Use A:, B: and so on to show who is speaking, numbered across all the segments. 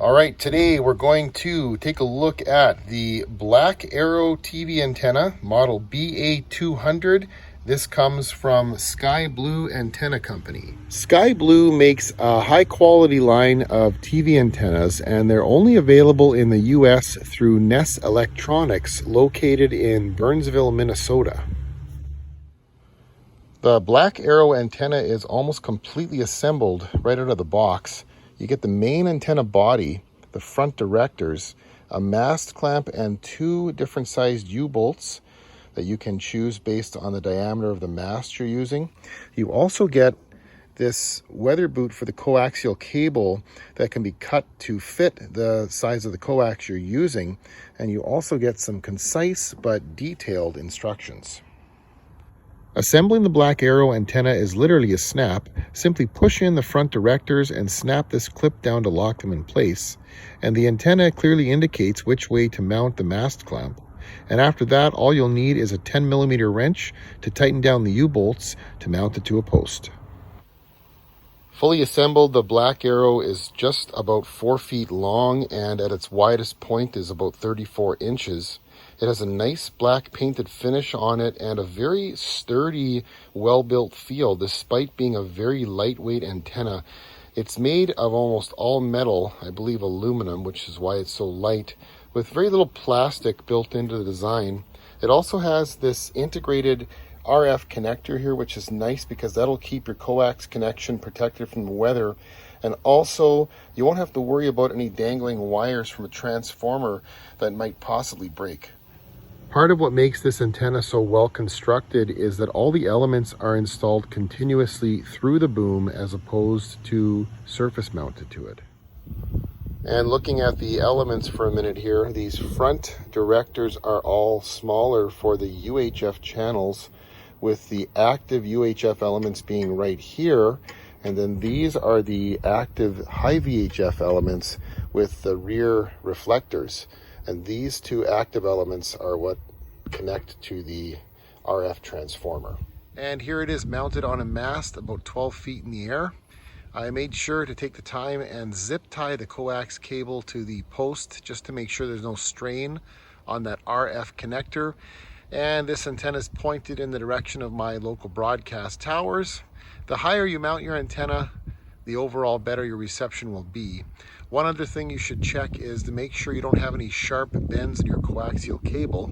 A: All right, today we're going to take a look at the Black Arrow TV antenna, model BA200. This comes from SkyBlue Antenna Company. SkyBlue makes a high quality line of TV antennas, and they're only available in the US through Ness Electronics, located in Burnsville, Minnesota. The Black Arrow antenna is almost completely assembled right out of the box. You get the main antenna body, the front directors, a mast clamp, and two different sized U-bolts that you can choose based on the diameter of the mast you're using. You also get this weather boot for the coaxial cable that can be cut to fit the size of the coax you're using, and you also get some concise but detailed instructions. Assembling the Black Arrow antenna is literally a snap. Simply push in the front directors and snap this clip down to lock them in place. And the antenna clearly indicates which way to mount the mast clamp. And after that, all you'll need is a 10mm wrench to tighten down the U-bolts to mount it to a post. Fully assembled, the Black Arrow is just about 4 feet long, and at its widest point is about 34 inches. It has a nice black painted finish on it and a very sturdy, well-built feel despite being a very lightweight antenna. It's made of almost all metal, I believe aluminum, which is why it's so light, with very little plastic built into the design. It also has this integrated RF connector here, which is nice because that'll keep your coax connection protected from the weather. And also, you won't have to worry about any dangling wires from a transformer that might possibly break. Part of what makes this antenna so well constructed is that all the elements are installed continuously through the boom as opposed to surface mounted to it. And looking at the elements for a minute here, these front directors are all smaller for the UHF channels, with the active UHF elements being right here. And then these are the active High-VHF elements with the rear reflectors. And these two active elements are what connect to the RF transformer. And here it is mounted on a mast about 12 feet in the air. I made sure to take the time and zip tie the coax cable to the post just to make sure there's no strain on that RF connector. And this antenna is pointed in the direction of my local broadcast towers. The higher you mount your antenna, the overall better your reception will be. One other thing you should check is to make sure you don't have any sharp bends in your coaxial cable.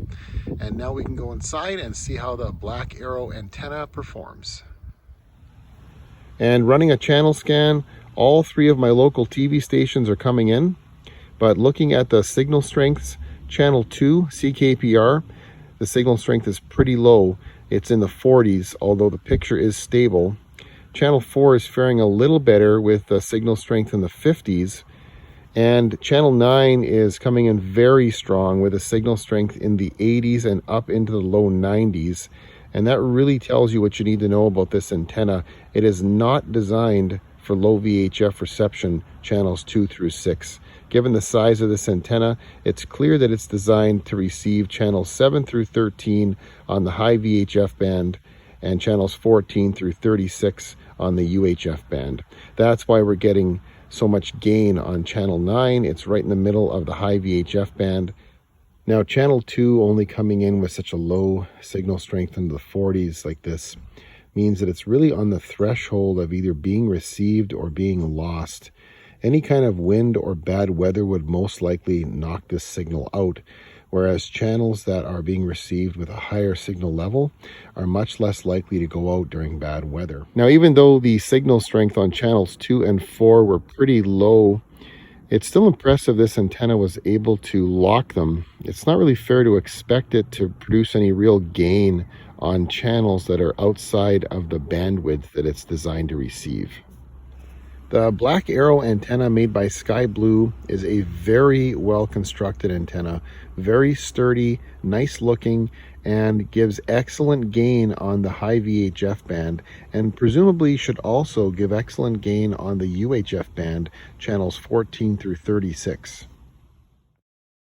A: And now we can go inside and see how the Black Arrow antenna performs. And running a channel scan, all three of my local TV stations are coming in. But looking at the signal strengths, channel 2, CKPR, the signal strength is pretty low. It's in the 40s, although the picture is stable. Channel 4 is faring a little better with the signal strength in the 50s. And channel 9 is coming in very strong with a signal strength in the 80s and up into the low 90s. And that really tells you what you need to know about this antenna. It is not designed for low VHF reception channels 2 through 6. Given the size of this antenna, it's clear that it's designed to receive channels 7 through 13 on the high VHF band and channels 14 through 36 on the UHF band. That's why we're getting so much gain on channel 9. It's right in the middle of the high VHF band. Now channel 2 only coming in with such a low signal strength into the 40s like this means that it's really on the threshold of either being received or being lost. Any kind of wind or bad weather would most likely knock this signal out, whereas channels that are being received with a higher signal level are much less likely to go out during bad weather. Now, even though the signal strength on channels 2 and 4 were pretty low, it's still impressive this antenna was able to lock them. It's not really fair to expect it to produce any real gain on channels that are outside of the bandwidth that it's designed to receive. The Black Arrow antenna made by SkyBlue is a very well constructed antenna, very sturdy, nice looking, and gives excellent gain on the high VHF band, and presumably should also give excellent gain on the UHF band, channels 14 through 36.